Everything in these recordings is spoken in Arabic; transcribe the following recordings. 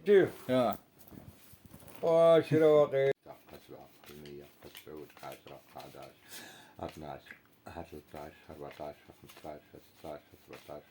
وديه واش رواقي 7% 5 10 11 12 13 14 15 16 17.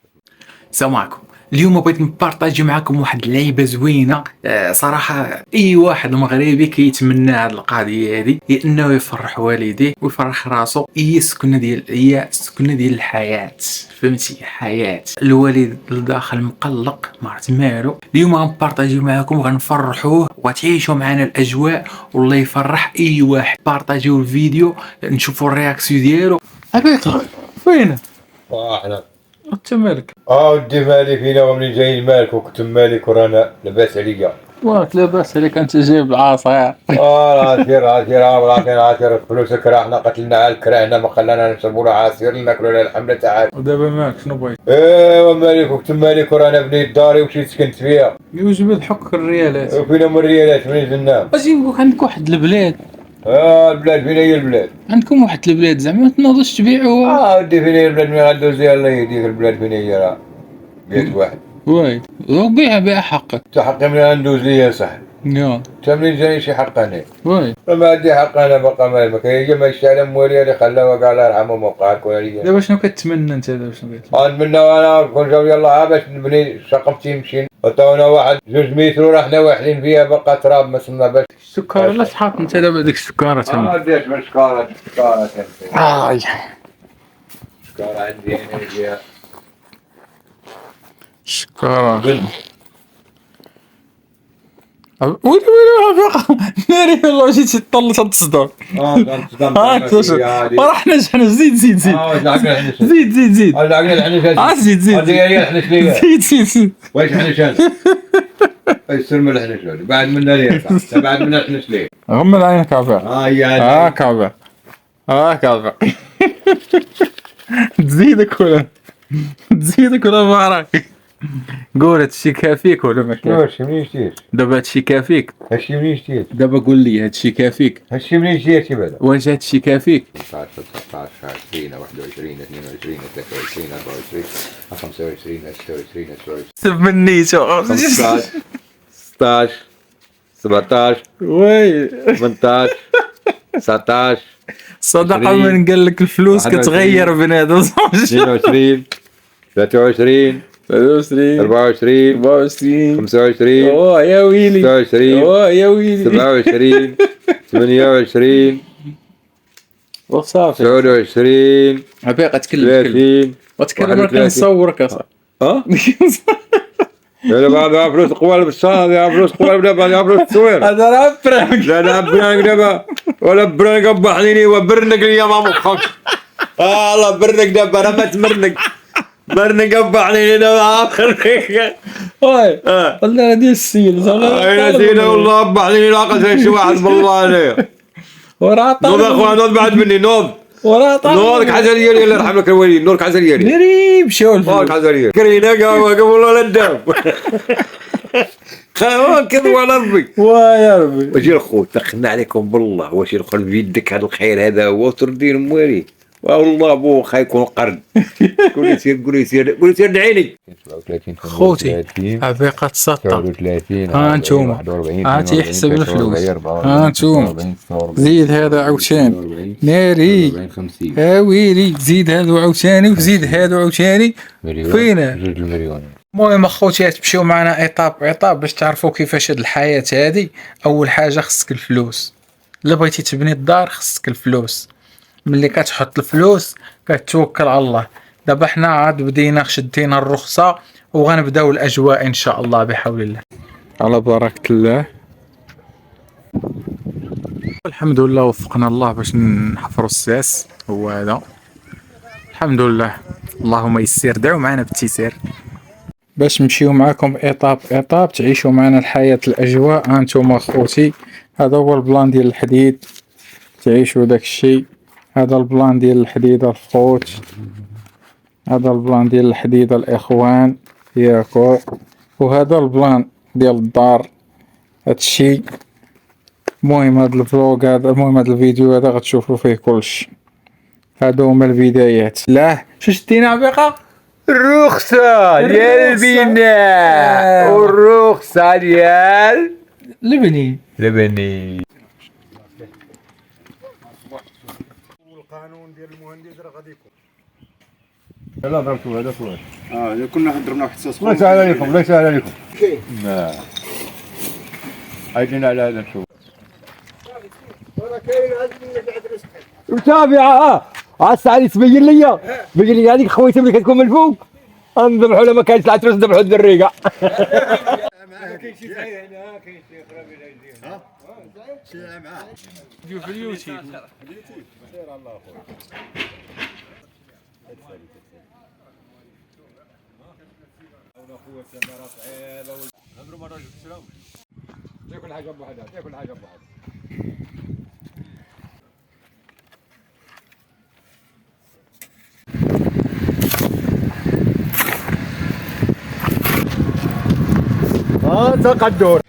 السلام عليكم. اليوم بغيت نبارطاجي معكم واحد اللعيبه زوينه. صراحه اي واحد مغربي كيتمنى هاد القضيه هادي، هي انه يفرح والديه ويفرح راسو. هي السكنه ديال الحياه، فهمتي؟ حياه الوالد لداخل مقلق ما عرفت مالو. اليوم غنبارطاجي معكم وغنفرحوه وتعيشوا معنا الاجواء، والله يفرح اي واحد. بارطاجيو الفيديو نشوفوا الرياكسيون ديالو. حقيقه فين احنا انت مالك؟ ودي مالي فينا ومنين جايين مالك وكنت مالك ورانا لاباس عليا. واك لاباس عليك؟ انت جايب العصير. عصير فلوسك راحنا قتلنا الكراهنا ما خلانا نشربوا له عصير ناكلوا له الحمله تعال. ودابا مالك شنو بغيت؟ ايوا مالك وكنت مالك ورانا بنيت داري ومشيت سكنت فيها. يوجب حك الريالات. وفينا من الريالات منين جبناهم؟ اجي نقولك عندك واحد البلاد، البلاد فين هي البلاد؟ عندكم واحد البلاد زعما ما تنوضوش تبيعوها. ودي فين هي البلاد؟ من غندوزي الله يهديك البلاد فين هي راه بيت واحد. واي بيع حقك. انت حقي من غندوز ليا صح. يا انت منين جاني شي حق انا؟ واي ما عندي حق انا باقا ما كاين ما يشتعل موالي اللي خلاها وقع الله يرحمه ما وقعك ولا ليا. دابا شنو كتمنى انت؟ دابا شنو كتمنى؟ نتمنى انا كون جاو يلاه باش نبني شقفتي نمشي عطاونا واحد 2 متر ورحنا واحدين فيها بقى تراب ما سمنا باش السكر لا تحط انت دابا ديك السكاره تما. ديش من شكارة اي شكارة عندي انا فيها السكاره. ويلي ناري والله جيتي تطلت هاد الصداع. راه حنا شحال زيد زيد زيد زيد زيد زيد زيد زيد واش حنش هذا؟ يصير من الحنش بعد منا ليه بعد من الحنش ليه؟ غمض عينك عفا. يا كعبة كعبة. تزيدك ولا ما راك؟ قول هادشي كافيك ولا ما كافيك؟ هادشي منين شتيت؟ دابا هادشي كافيك؟ هادشي منين شتيت؟ دابا قول لي هادشي كافيك؟ هادشي منين شتيت بعدا؟ واش هادشي كافيك؟ 19 19 20 21 22 23 24 25 26 27 سب من نيتو. 15 16 17 وي 18 19 صدقة من قال لك الفلوس كتغير بنادم. 22 23 23 24 24 25 اوه يا ويلي 26 اوه يا ويلي 27 28 وصافي 29 عبيقة تكلم 30 وتكلم راك نصورك لا بعد فلوس قوال بالصاد يا فلوس قوال دابا يا فلوس التصوير هذا راه برانك. لا برانك دابا ولا برانك بحنيني وبرنك ليا ما مخك الله برنك دابا راه ما تمرنك برنك بحنيني دابا اخرك واي والله ديال السيد يا سيدي والله بحنيني لاقى شي واحد بالله انايا وراه نوض اخويا نوض بعد مني نوض نورك حزرية الله يرحم لك الوالدين نورك حزرية نريب شو نورك حزرية كرينا قهوة قبل ولا ندم كذب على ربي يا ربي. واجي الخو تخنا عليكم بالله واش يدخل بيدك هذا الخير هذا هو تردين موالي والله بو خا يكون قرد قولي سير دعيني. خوتي عفيقة تسطى 39 انتوما تيحسب الفلوس انتوما زيد هذا عاوتاني ناري ويلي زيد هذا عاوتاني وزيد هذا عاوتاني فينا 2 مليون. المهم اخوتي تمشيو معنا ايطاب باش تعرفوا كيفاش هاد الحياة هادي. اول حاجة خصك الفلوس. الا بغيتي تبني الدار خصك الفلوس. ملي كتحط الفلوس كتوكل على الله. دابا حنا عاد بدينا شدينا الرخصة وغنبداو الاجواء ان شاء الله بحول الله على بركة الله. الحمد لله وفقنا الله باش نحفروا الساس. هو هذا الحمد لله. اللهم يسير دعوا معنا بالتيسير باش نمشيو معاكم ايطاب تعيشوا معنا الحياة الاجواء. انتم اخوتي هذا هو البلان ديال الحديد تعيشوا داك الشيء. هذا البلان ديال الحديد الخوت. هذا البلان ديال الحديد الاخوان ياكو. وهذا البلان ديال الدار هادشي. المهم هاد الفلوق هذا المهم هاد الفيديو هذا غتشوفوا فيه كلشي. هادو هما البدايات. لا شو شدينا عبيقة الرخصة ديال البناء والرخصة ديال لبني. البني. والقانون ديال المهندس راه غادي يكون. لا ضربتوا هذا فواش. كنا ضربنا واحد الساس. الله يسهل عليكم الله يسهل عليكم. نعم. عايدين على هذا نشوف. راه كاين هاد اللي قاعد رزق. متابعة عاد تبين لي هذيك خويتي ملي كتكون من الفوق نذبحوا ولا ما كاينش العتروس نذبحوا الدريقة. كاين شي زعيم هنا كاين شي خراب الى يديه. ها شي معاه. فيديو في اليوتيوب. سير الله اخويا. تاكل حاجة بوحدها تاكل حاجة بوحدها. تقدر.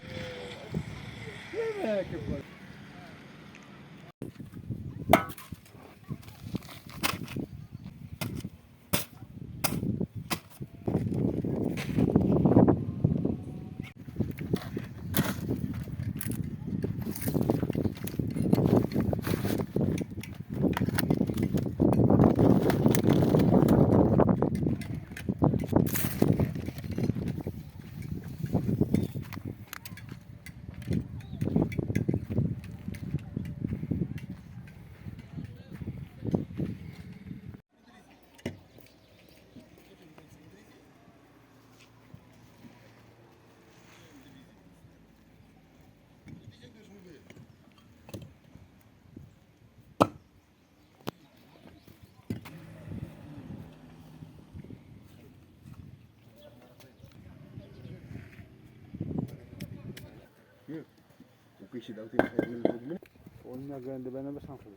وكيشي داوتي من الفوق منه. قلنا كان دابا انا باش نخرج.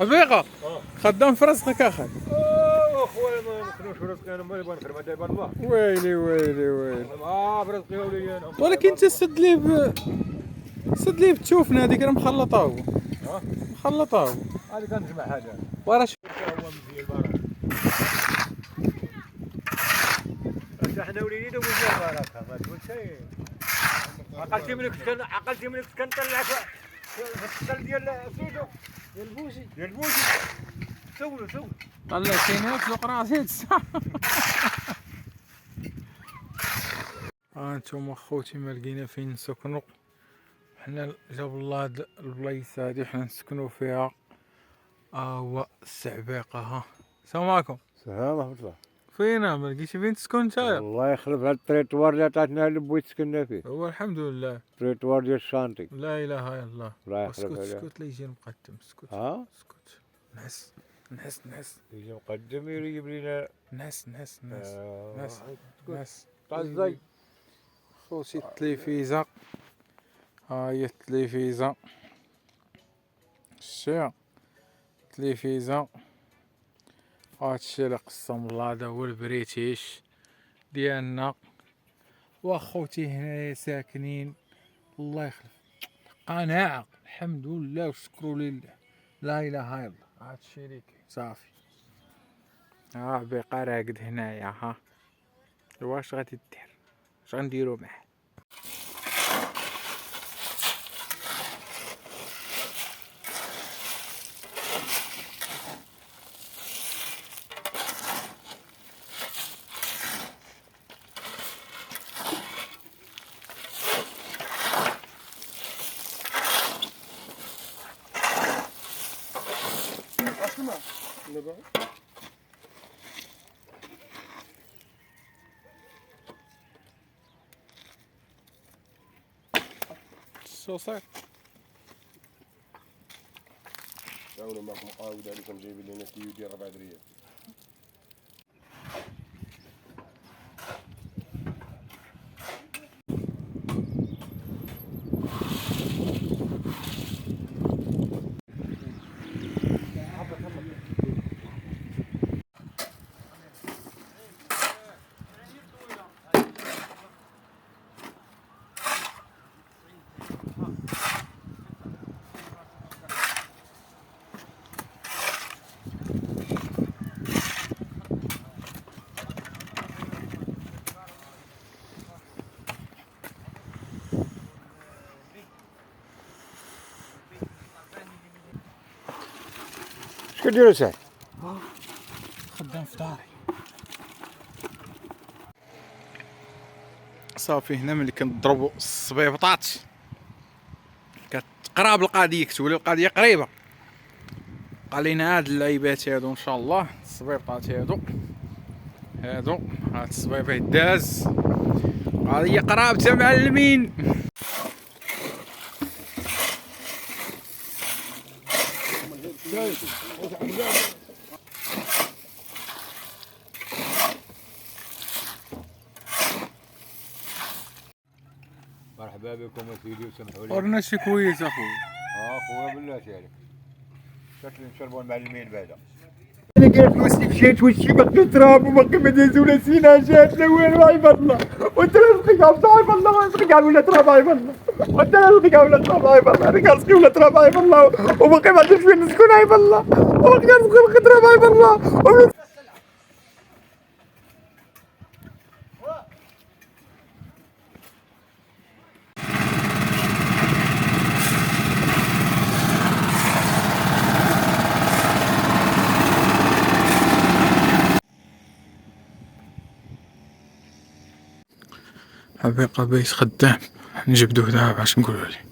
حقيقة خدام في رزقك اخي. اخويا ما نخدمش رزقي انا مالي بغا نخدم هذا عباد الله. ويلي ويلي ويلي. برزقي وليدي انا. ولكن انت سد لي بتشوفنا هذيك راه مخلطه هو. مخلطه هو. هذه كنجمع هذا. وراه هو مزيان البركه. احنا وليدي ومزيان البركه ما تقول شيء. عقلتي منك كنطلعك في السل ديال سيدو ديال البوشي سولو طلعتيني في راسي الساعة. انتم خوتي ما لقينا فين نسكنوا. حنا جاب الله هاد البلايص هادي حنا نسكنوا فيها. هو السعبيقة ها. السلام عليكم. السلام ورحمة الله. فينا ما لقيتش فين تسكن نتايا. الله يخلف هاد التريتوار اللي عطاتنا اللي بغيت سكننا فيه. هو الحمد لله. التريتوار ديال الشانطي. لا اله الا الله. الله يخلف اسكت عليك. اسكت لا يجي مقدم اسكت. ها؟ اسكت. ناس يجي مقدم يجيب لينا ناس طازاي. خوتي التلفيزة. ها هي التلفيزة. شتيها التلفيزة. هادشي اللي قسم الله هذا هو البريتيش ديالنا. واخوتي هنايا ساكنين الله يخلف قناعة الحمد لله وشكروا لله لا اله الا الله. هادشي اللي كاين صافي. ها بقى راقد هنايا ها. واش غادي دير اش غنديرو معاه. الصوصات تعاونوا معكم مقاود عليكم جايبين لنا كيلو ديال 4 ريال. كديروا ساعة؟ خدام في داري. صافي هنا ملي كنضربوا الصبيبطات كتقراب القضيه، كتولي القضيه قريبه. بقى لينا هاد اللعيبات هادو ان شاء الله، الصبيبطات هادو هاد الصبيبات داز، قضيه قرابته معلمين. مرحبا بكم سيدي وسمحوا لي. ورنا شي كويس اخويا. خويا بالله شارك. شكل نشربوا المعلمين بعدا. انا قالت مسلم مشيت وشي باقي تراب وباقي ما دازونا سينا جاتنا والو عيب الله، وانت رزقك عيب الله، رزقك ولا تراب عيب الله، وانت رزقك ولا تراب عيب الله، انا رزقي ولا تراب عيب الله، وباقي ما عندناش وين نسكن عيب الله، وباقي رزقي تراب عيب الله. حبيقة بيت خدام، نجبدوه دابا اش نقولوا ليه.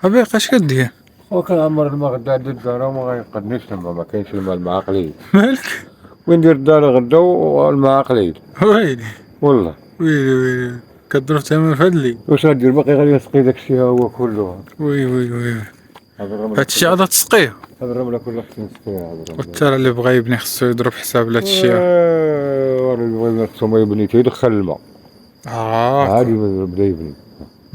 حبيقة اش كدير؟ وكنعمر الماء غدا عند الدار وما غيقدنيش تما، ما كاينش الماء، الماء قليل. مالك؟ وين ندير الدار غدا والماء قليل ويلي والله. ويلي كضرب تمام فهادلي. واش غدير باقي غادي نسقي داكشي ها هو كله. وي هادشي عاد تسقيه، هاد الرملة كلها خصني نسقيها. هاد الرملة والترى اللي بغا يبني خصو يضرب حساب لهادشي. اللي خصو ما يبني تيدخل الماء عادي بدا يبني.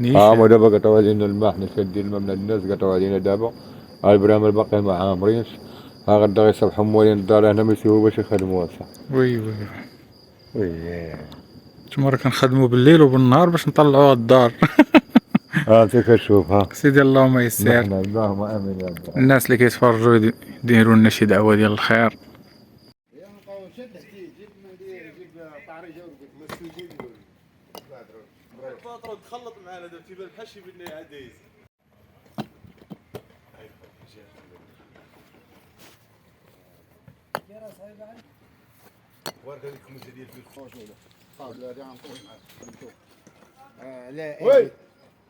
نيشان. ما دابا قطعوا علينا الماء، حنا شادين الماء من الناس قطعوا علينا دابا. ها البرامل باقي ما عامرينش، ها غدا غيصبحوا موالين الدار هنا ما يسيبوا باش يخدموها صح. وي وي تما كنخدمو بالليل وبالنهار باش نطلعوها الدار. ها انت كتشوف ها. سيدي اللهم يسر. نحن اللهم امين يا رب. الناس اللي كيتفرجوا يديروا لنا شي دعوه ديال الخير. تخلط معنا دابا تيبان بحال شي بني عدايز. ورك هذيك الكميسه ديال الفلوس. لا وي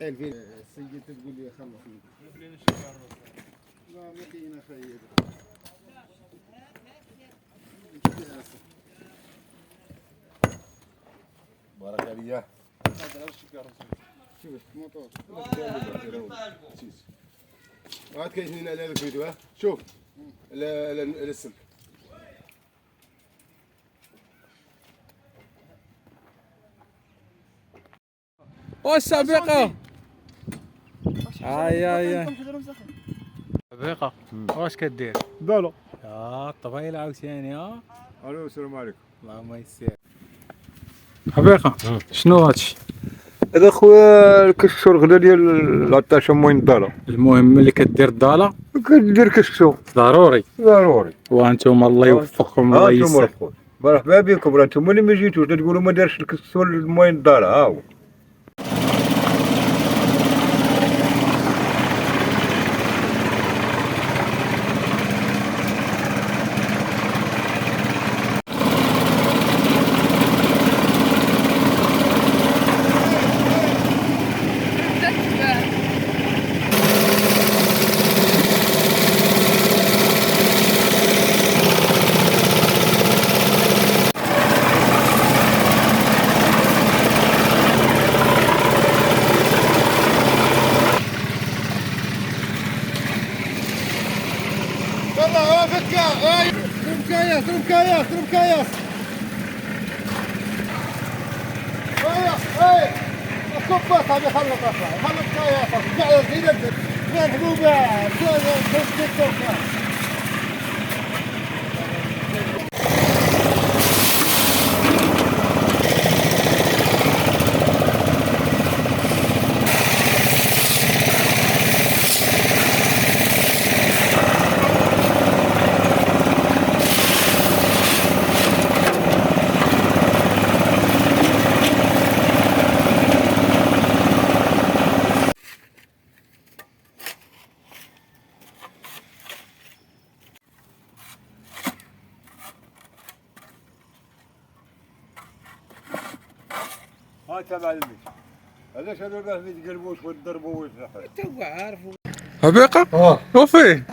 الفين السيد تقول لي خلص لا ما كاين خير بارك عليا. شوف الموطور عاد كاين هنا هذا الفيديو ها شوف السلك. والسابقة هاي سابقة واش كدير؟ دالو. يا الطبيلة عاوتاني ها. الو السلام عليكم. اللهم يسر. حبيقة شنو هادشي؟ هذا خويا الكسور غدا ديال العطاشة موين الدالة. المهم ملي كدير الضالة كدير كسور ضروري. ضروري. وانتم الله يوفقكم الله يسر. مرحبا بكم، راه نتوما اللي ما جيتوش تقولوا ما دارش الكسور الموين الدالة ها هو. ترمكاياس الكبات هذه خلط اصلا خلط كاياس قاعد زين زين حبوبه تبع الميت. علاش هذو الناس ما يتقلبوش ويضربوا ويتنحوا؟ حبيقة وفيه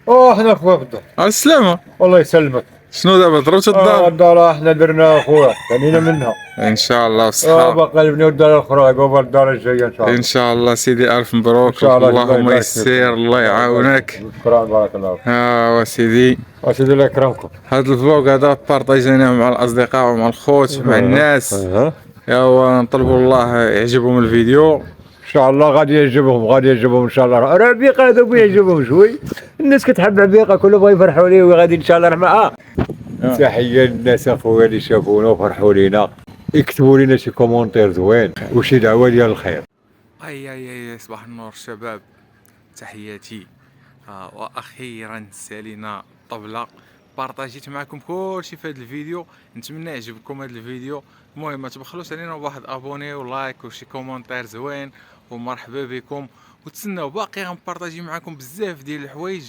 احنا خويا في الدار. على السلامة. الله يسلمك. شنو دابا ضربت الدار؟ الدار احنا درنا خويا ثانينا منها. ان شاء الله والصحة. باقي نبنيو الدار الاخرى قبل الدار الجايه ان شاء الله. ان شاء الله سيدي الف مبروك. إن شاء الله. الله اللهم يبارك يسر فيك. الله يعاونك. شكرا بارك الله فيك. ها وسيدي اسيدي الله يكرمكم. هذا الفلوق هذا بارطاجيناه مع الاصدقاء ومع الخوت مع الناس. ان يا نطلبوا الله يعجبهم الفيديو. شاء الله غادي يعجبهم ان شاء الله. راه عبيقه هذا بيعجبهم شوي. الناس كتحب عبيقه كله بغا يفرحوا ليه وغادي ان شاء الله رحمه. تحيه للناس اخويا اللي شافونا وفرحوا لينا. يكتبوا لنا شي كومونتير زوين وشي دعوه ديال الخير. اي صباح النور شباب، تحياتي. واخيرا سالينا الطبله، بارطاجيت معكم كلشي في هذا الفيديو. نتمنى يعجبكم هذا الفيديو. المهم ما تبخلوش علينا بواحد ابوني ولايك وشي كومونتير زوين ومرحبا بكم. وتسناو باقي غنبارطاجي معكم بزاف ديال الحوايج.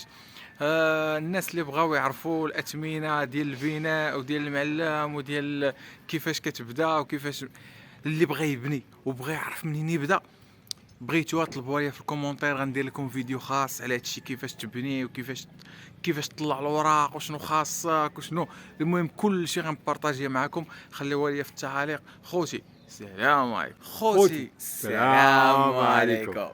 الناس اللي بغاو يعرفوا الاثمنه ديال البناء وديال المعلم وديال كيفاش كتبدا وكيفاش، اللي بغى يبني وبغى يعرف منين يبدا، بغيتوها طلبوا لي في الكومونتير، غندير لكم فيديو خاص على هادشي، كيفاش تبني وكيفاش تطلع الوراق وشنو خاصك وشنو. المهم كل شيء غنبارطاجيه معكم. خليوها لي في التعاليق. خوتي السلام عليكم. خوتي السلام عليكم.